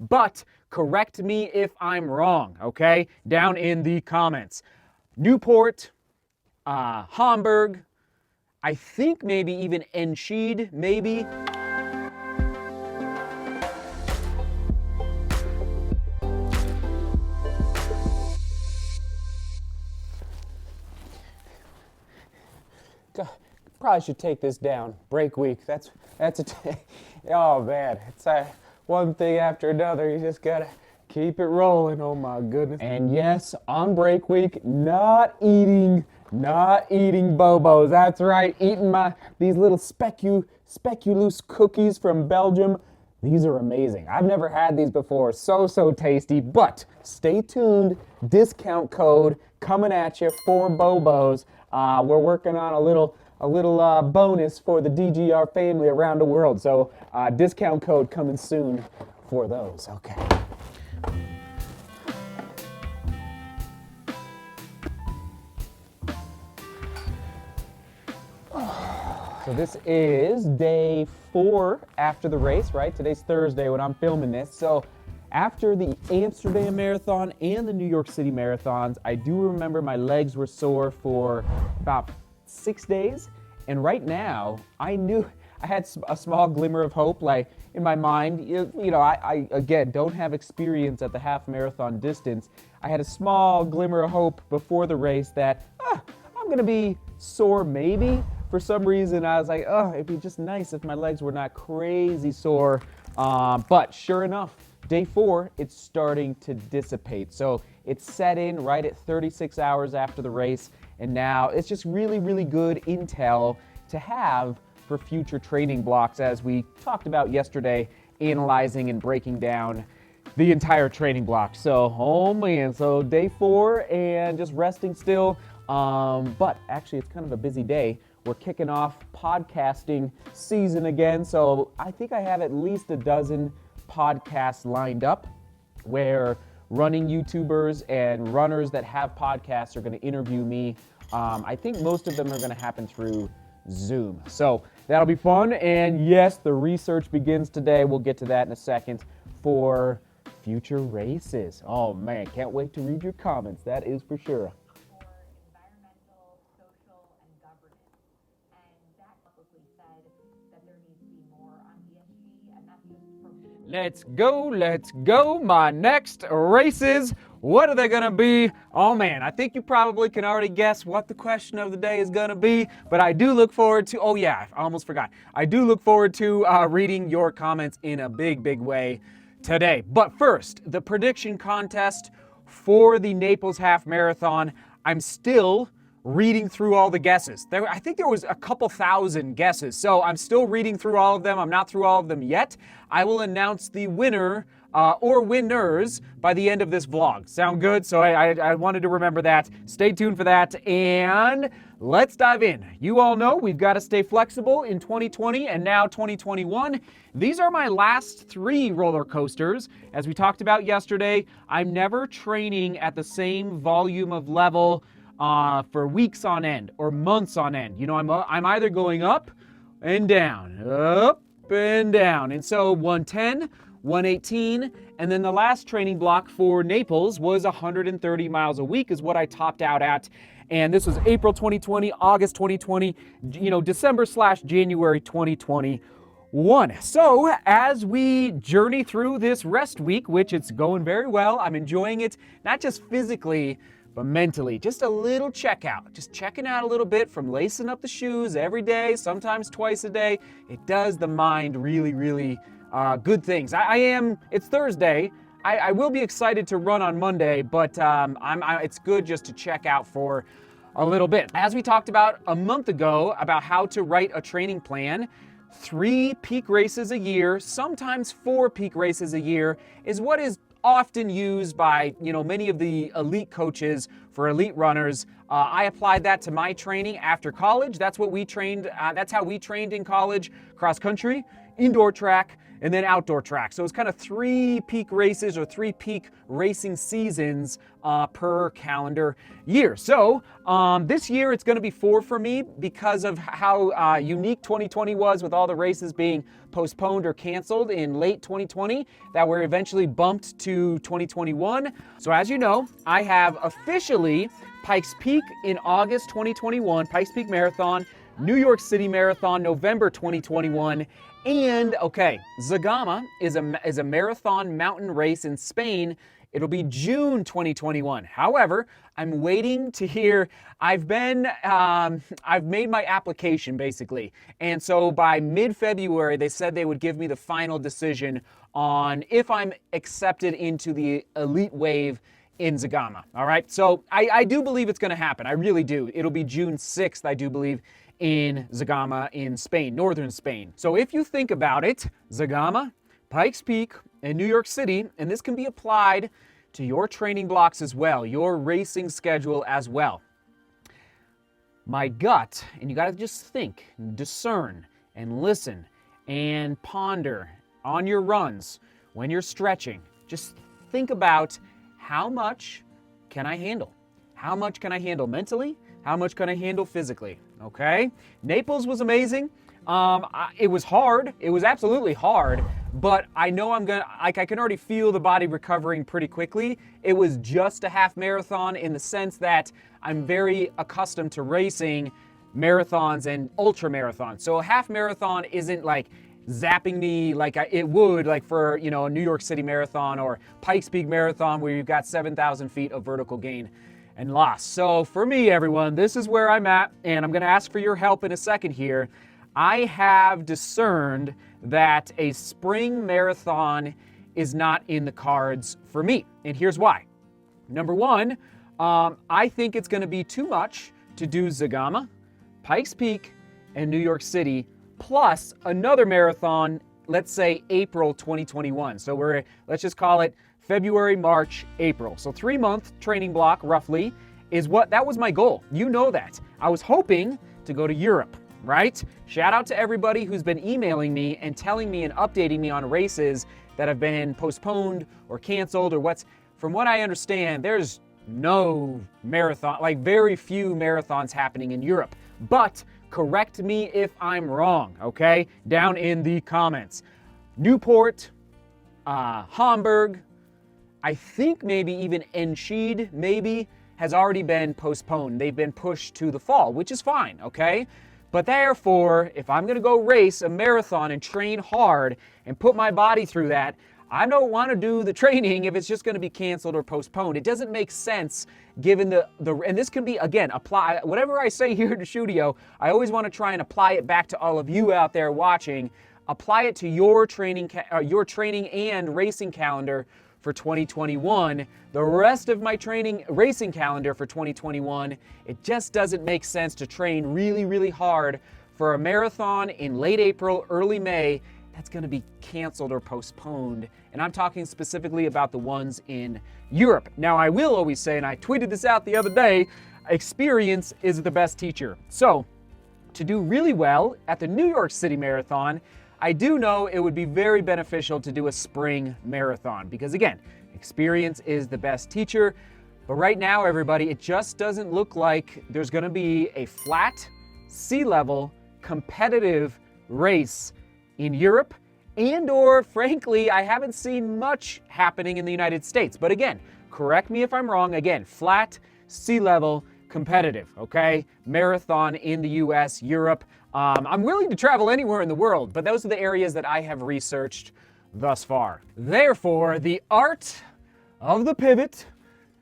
but correct me if I'm wrong, okay? Down in the comments. Newport, Hamburg, I think maybe even Enschede, maybe. Probably should take this down. Break week. That's oh man, it's one thing after another. You just gotta keep it rolling. Oh my goodness. And yes, on break week, not eating Bobos. That's right, eating these little speculoos cookies from Belgium. These are amazing. I've never had these before. So tasty. But stay tuned. Discount code coming at you for Bobos. We're working on a little bonus for the DGR family around the world. So discount code coming soon for those. Okay. So this is day 4 after the race, right? Today's Thursday when I'm filming this. So after the Amsterdam Marathon and the New York City Marathons, I do remember my legs were sore for about 6 days. And right now, I knew I had a small glimmer of hope, like in my mind. You know, I again don't have experience at the half marathon distance. I had a small glimmer of hope before the race that I'm gonna be sore maybe. For some reason, I was like, oh, it'd be just nice if my legs were not crazy sore. But sure enough, day 4, it's starting to dissipate. So it's set in right at 36 hours after the race. And now it's just really good intel to have for future training blocks, as we talked about yesterday, analyzing and breaking down the entire training block. So, oh man, so day 4 and just resting still. But actually, it's kind of a busy day. We're kicking off podcasting season again. So I think I have at least a dozen podcasts lined up where running YouTubers and runners that have podcasts are going to interview me. I think most of them are going to happen through Zoom. So that'll be fun. And yes, the research begins today. We'll get to that in a second for future races. Oh man, can't wait to read your comments. That is for sure. Let's go. My next races, what are they gonna be? Oh man, I think you probably can already guess what the question of the day is gonna be, but I do look forward to, oh yeah, I almost forgot. I do look forward to reading your comments in a big way today. But first, the prediction contest for the Naples Half Marathon. I'm still reading through all the guesses. I think there was a couple thousand guesses, so I'm still reading through all of them. I'm not through all of them yet. I will announce the winner or winners by the end of this vlog. Sound good? So I wanted to remember that. Stay tuned for that, and let's dive in. You all know we've got to stay flexible in 2020 and now 2021. These are my last 3 roller coasters. As we talked about yesterday, I'm never training at the same volume of level for weeks on end or months on end. You know, I'm either going up and down, and so 110, 118, and then the last training block for Naples was 130 miles a week is what I topped out at. And this was April 2020, August 2020, December/January 2021. So as we journey through this rest week, which it's going very well, I'm enjoying it, not just physically, but mentally, just a little checkout, just checking out a little bit from lacing up the shoes every day, sometimes twice a day. It does the mind really good things. It's Thursday. I will be excited to run on Monday, but it's good just to check out for a little bit. As we talked about a month ago about how to write a training plan, 3 peak races a year, sometimes 4 peak races a year is what is often used by, many of the elite coaches for elite runners. I applied that to my training after college. That's what we trained. That's how we trained in college: cross country, indoor track, and then outdoor track. So it's kind of 3 peak races or 3 peak racing seasons per calendar year. So this year it's going to be 4 for me because of how unique 2020 was, with all the races being postponed or canceled in late 2020 that were eventually bumped to 2021. So as you know, I have officially Pikes Peak in August 2021, Pikes Peak Marathon, New York City Marathon, November 2021, and Zegama is a marathon mountain race in Spain. It'll be June 2021. However, I'm waiting to hear. I've made my application basically, and so by mid-February they said they would give me the final decision on if I'm accepted into the elite wave in Zegama. All right, so I do believe it's going to happen. I really do. It'll be June 6th, I do believe, in Zegama in Spain, northern Spain. So if you think about it, Zegama, Pikes Peak, and New York City, and this can be applied to your training blocks as well, your racing schedule as well. My gut, and you got to just think, discern, and listen, and ponder on your runs when you're stretching. Just think about, how much can I handle? How much can I handle mentally? How much can I handle physically? Okay? Naples was amazing. It was hard. It was absolutely hard, but I know I can already feel the body recovering pretty quickly. It was just a half marathon in the sense that I'm very accustomed to racing marathons and ultra marathons. So a half marathon isn't like zapping me like it would like for, a New York City Marathon or Pikes Peak Marathon where you've got 7,000 feet of vertical gain and loss. So for me, everyone, this is where I'm at, and I'm going to ask for your help in a second here. I have discerned that a spring marathon is not in the cards for me, and here's why. Number one, I think it's going to be too much to do Zegama, Pikes Peak, and New York City, plus another marathon, let's say April 2021. So let's just call it February, March, April. So 3-month training block roughly that was my goal. You know that. I was hoping to go to Europe, right? Shout out to everybody who's been emailing me and telling me and updating me on races that have been postponed or canceled or from what I understand, there's no marathon, like very few marathons happening in Europe. But correct me if I'm wrong, okay? Down in the comments. Newport, Hamburg, I think maybe even Enschede maybe has already been postponed. They've been pushed to the fall, which is fine, okay? But therefore, if I'm gonna go race a marathon and train hard and put my body through that, I don't want to do the training if it's just going to be canceled or postponed. It doesn't make sense given and this can be, again, apply whatever I say here in the studio. I always want to try and apply it back to all of you out there watching. Apply it to your training and racing calendar for 2021. The rest of my racing calendar for 2021, it just doesn't make sense to train really, really hard for a marathon in late April, early May. That's going to be canceled or postponed. And I'm talking specifically about the ones in Europe. Now, I will always say, and I tweeted this out the other day, experience is the best teacher. So, to do really well at the New York City Marathon, I do know it would be very beneficial to do a spring marathon because, again, experience is the best teacher. But right now, everybody, it just doesn't look like there's going to be a flat, sea-level, competitive race in Europe, or frankly, I haven't seen much happening in the United States. But again, correct me if I'm wrong. Again, flat, sea level, competitive, okay? Marathon in the US, Europe. I'm willing to travel anywhere in the world, but those are the areas that I have researched thus far. Therefore, the art of the pivot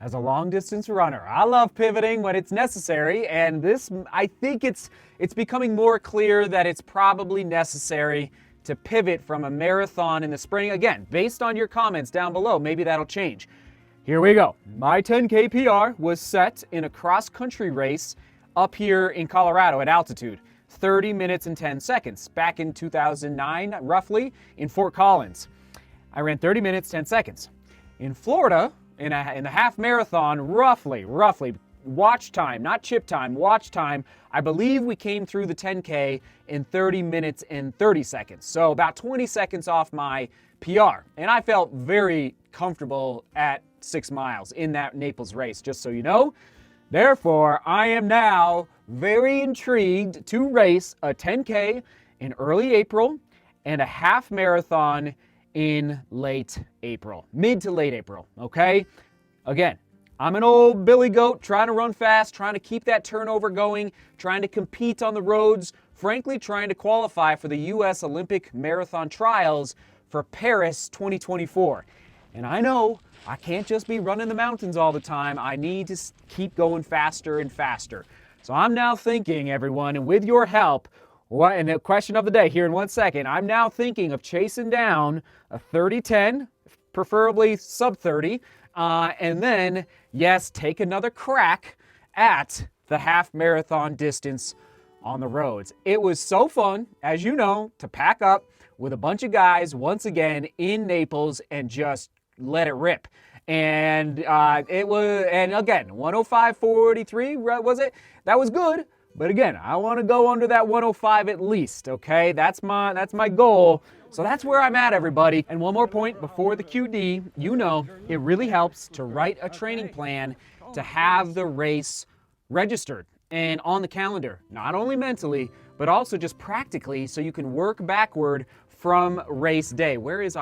as a long distance runner. I love pivoting when it's necessary, and I think it's becoming more clear that it's probably necessary to pivot from a marathon in the spring. Again, based on your comments down below, maybe that'll change. Here we go. My 10K PR was set in a cross-country race up here in Colorado at altitude. 30 minutes and 10 seconds. Back in 2009, roughly, in Fort Collins. I ran 30 minutes, 10 seconds. In Florida, in the half marathon, roughly watch time, not chip time, watch time, I believe we came through the 10K in 30 minutes and 30 seconds. So about 20 seconds off my PR. And I felt very comfortable at 6 miles in that Naples race, just so you know. Therefore, I am now very intrigued to race a 10K in early April and a half marathon in late April, mid to late April, okay? Again, I'm an old billy goat trying to run fast, trying to keep that turnover going, trying to compete on the roads, frankly trying to qualify for the U.S. Olympic Marathon Trials for Paris 2024. And I know I can't just be running the mountains all the time. I need to keep going faster and faster. So I'm now thinking, everyone, and with your help, and the question of the day here in 1 second, I'm now thinking of chasing down a 30-10, preferably sub-30, and then, yes, take another crack at the half marathon distance on the roads. It was so fun, as you know, to pack up with a bunch of guys once again in Naples and just let it rip. And it was, and again, 105.43, was it? That was good. But again, I want to go under that 105 at least, okay? That's my goal. So that's where I'm at, everybody. And one more point before the QD, you know, it really helps to write a training plan to have the race registered and on the calendar, not only mentally, but also just practically, so you can work backward from race day. Where is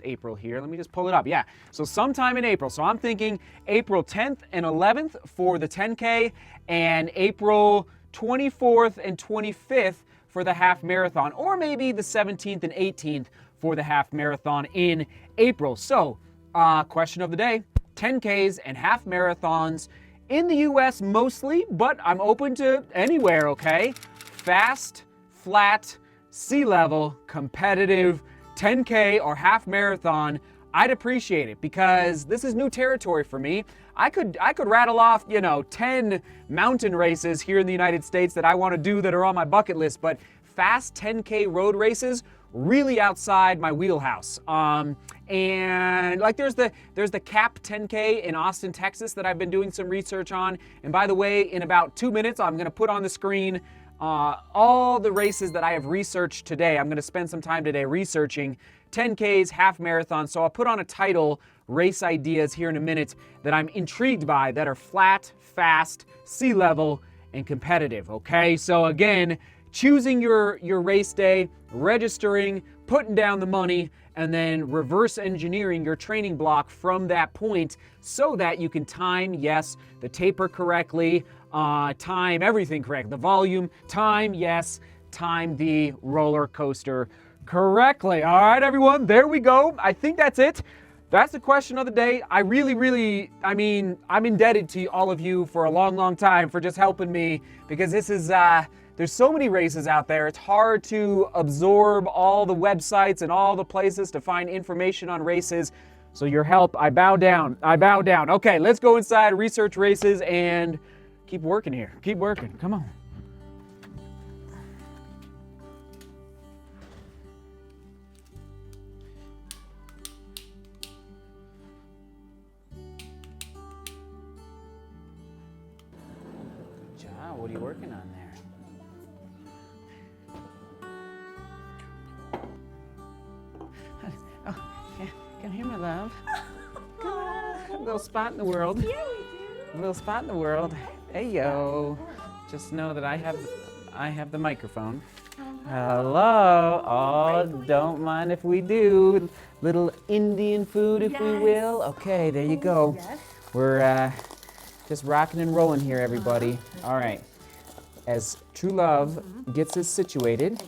April here? Let me just pull it up. Yeah, so sometime in April. So I'm thinking April 10th and 11th for the 10K and April 24th and 25th for the half marathon, or maybe the 17th and 18th for the half marathon in April. So, question of the day, 10Ks and half marathons in the US mostly, but I'm open to anywhere, okay? Fast, flat, sea level, competitive, 10K or half marathon, I'd appreciate it because this is new territory for me. I could rattle off, 10 mountain races here in the United States that I want to do that are on my bucket list, but fast 10K road races, really outside my wheelhouse. And like there's the CAP 10K in Austin, Texas that I've been doing some research on. And by the way, in about 2 minutes, I'm going to put on the screen all the races that I have researched today. I'm going to spend some time today researching 10Ks, half marathons. So I'll put on a title, race ideas here in a minute that I'm intrigued by that are flat, fast, sea level, and competitive. Okay, so again, choosing your race day, registering, putting down the money, and then reverse engineering your training block from that point so that you can time, yes, the taper correctly, time everything correct, the volume, time, yes, time the roller coaster correctly. All right, everyone, there we go. I think that's it. That's the question of the day. I really, I'm indebted to all of you for a long, long time for just helping me because this is, there's so many races out there. It's hard to absorb all the websites and all the places to find information on races. So your help, I bow down. Okay, let's go inside, research races, and keep working here. Keep working. Come on. John, what are you working on there? Come here, my love. Come on. A little spot in the world. Yeah, we do. A little spot in the world. Hey, yo. Just know that I have the microphone. Hello. Oh, don't mind if we do. Little Indian food, if we will. Okay, there you go. Yes. We're just rocking and rolling here, everybody. All right. As True Love gets us situated,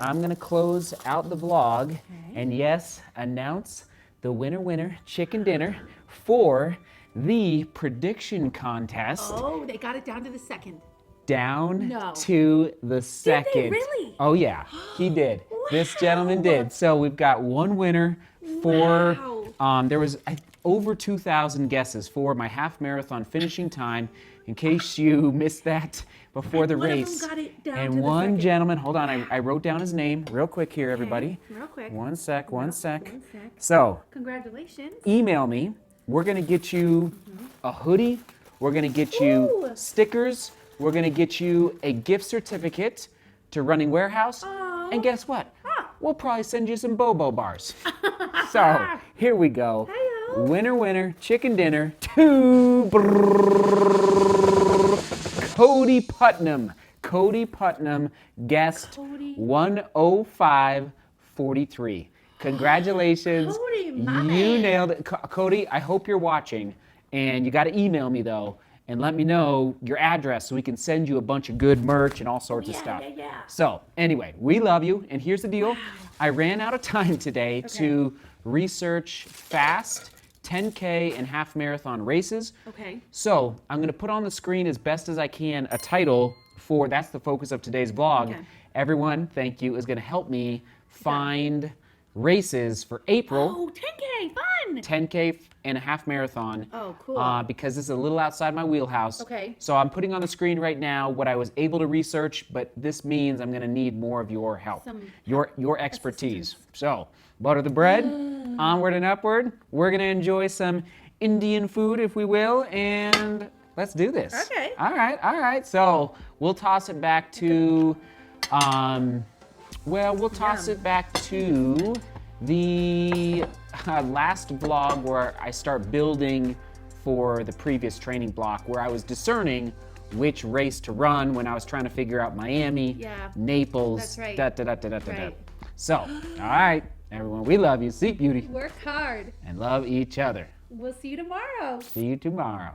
I'm going to close out the vlog and, yes, announce the winner chicken dinner for the prediction contest. Oh, they got it down to the second. Down No. to the second. Did they really? Oh, yeah, he did. This gentleman Wow. did. So we've got one winner for, Wow. there was over 2,000 guesses for my half marathon finishing time, in case you missed that before the One of them race. got it down And to the one second. gentleman, hold on, I wrote down his name real quick here, everybody. Real quick. One sec. One sec. So, Congratulations. email me. We're going to get you a hoodie We're gonna get you stickers. We're gonna get you a gift certificate to Running Warehouse. And guess what? We'll probably send you some Bobo bars. So here we go. Hi-yo. Winner, winner, chicken dinner to Cody Putnam. Cody Putnam, guest 10543. Congratulations. Cody, my You man. nailed it. Cody, I hope you're watching. And you got to email me, though, and let me know your address so we can send you a bunch of good merch and all sorts of stuff. Yeah. So, anyway, we love you. And here's the deal. I ran out of time today to research fast 10K and half marathon races. Okay. So, I'm going to put on the screen as best as I can a title for, that's the focus of today's vlog. Okay. Everyone, thank you, is going to help me find races for April. Oh, 10K, fun. 10K and a half marathon. Oh, cool. Because this is a little outside my wheelhouse. Okay. So I'm putting on the screen right now what I was able to research, but this means I'm going to need more of your help, your expertise. So butter the bread, onward and upward. We're going to enjoy some Indian food, if we will, and let's do this. Okay. All right. So we'll toss it back to, we'll toss it back to the last vlog where I start building for the previous training block, where I was discerning which race to run when I was trying to figure out Miami, Naples, That's right. Right. So, all right, everyone, we love you. Seek beauty Work hard. and love each other. We'll see you tomorrow. See you tomorrow.